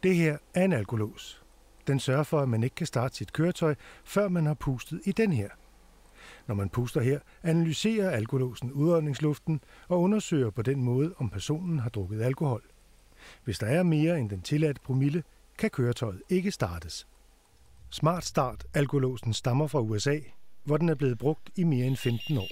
Det her er en alkolås. Den sørger for, at man ikke kan starte sit køretøj, før man har pustet i den her. Når man puster her, analyserer alkolåsen udåndingsluften og undersøger på den måde, om personen har drukket alkohol. Hvis der er mere end den tilladte promille, kan køretøjet ikke startes. Smart Start alkolåsen stammer fra USA, hvor den er blevet brugt i mere end 15 år.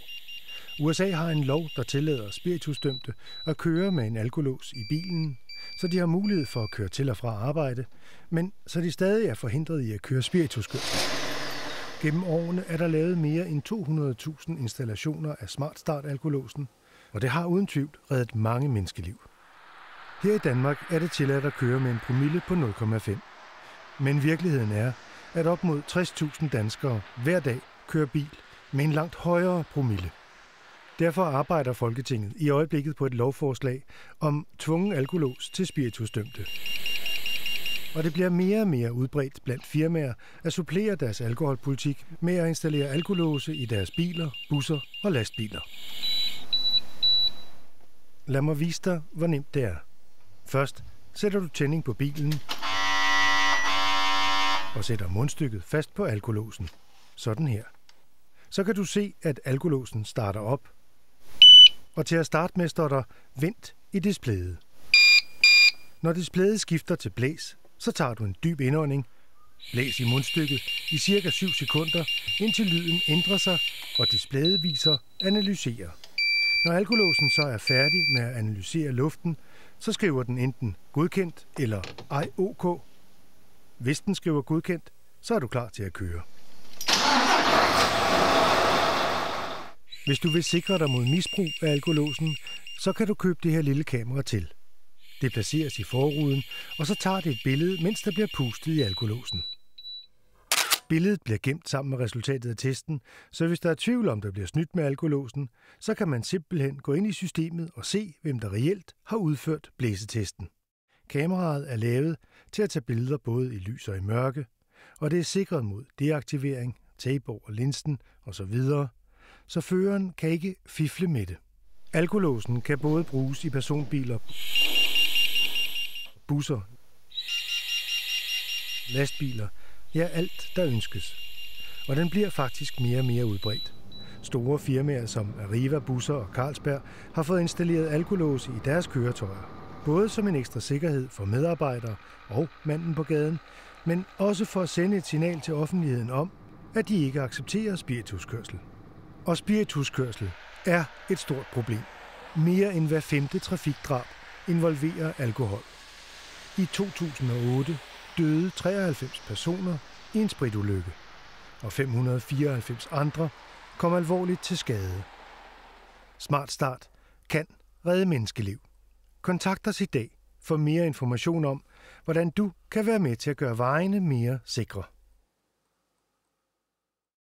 USA har en lov, der tillader spiritusdømte at køre med en alkolås i bilen, så de har mulighed for at køre til og fra arbejde, men så de stadig er forhindret i at køre spirituskørsel. Gennem årene er der lavet mere end 200.000 installationer af Smart Start alkolåsen, og det har uden tvivl reddet mange menneskeliv. Her i Danmark er det tilladt at køre med en promille på 0,5. Men virkeligheden er, at op mod 60.000 danskere hver dag kører bil med en langt højere promille. Derfor arbejder Folketinget i øjeblikket på et lovforslag om tvungen alkolås til spiritusdømte. Og det bliver mere og mere udbredt blandt firmaer at supplere deres alkoholpolitik med at installere alkolåse i deres biler, busser og lastbiler. Lad mig vise dig, hvor nemt det er. Først sætter du tænding på bilen og sætter mundstykket fast på alkolåsen. Sådan her. Så kan du se, at alkolåsen starter op. Og til at starte med står der vent i displayet. Når displayet skifter til blæs, så tager du en dyb indånding, blæs i mundstykket i cirka 7 sekunder, indtil lyden ændrer sig, og displayet viser analysere. Når alkolåsen så er færdig med at analysere luften, så skriver den enten godkendt eller ej OK. Hvis den skriver godkendt, så er du klar til at køre. Hvis du vil sikre dig mod misbrug af alkolåsen, så kan du købe det her lille kamera til. Det placeres i forruden, og så tager det et billede, mens der bliver pustet i alkolåsen. Billedet bliver gemt sammen med resultatet af testen, så hvis der er tvivl om, der bliver snydt med alkolåsen, så kan man simpelthen gå ind i systemet og se, hvem der reelt har udført blæsetesten. Kameraet er lavet til at tage billeder både i lys og i mørke, og det er sikret mod deaktivering, tape over linsen osv., så føreren kan ikke fifle med det. Alkolåsen kan både bruges i personbiler, busser, lastbiler, ja alt der ønskes. Og den bliver faktisk mere og mere udbredt. Store firmaer som Arriva Busser og Carlsberg har fået installeret alkolåse i deres køretøjer. Både som en ekstra sikkerhed for medarbejdere og manden på gaden, men også for at sende et signal til offentligheden om, at de ikke accepterer spirituskørsel. Og spirituskørsel er et stort problem. Mere end hver 5. trafikdrab involverer alkohol. I 2008 døde 93 personer i en spritulykke, og 594 andre kom alvorligt til skade. Smart Start kan redde menneskeliv. Kontakt os i dag for mere information om, hvordan du kan være med til at gøre vejene mere sikre.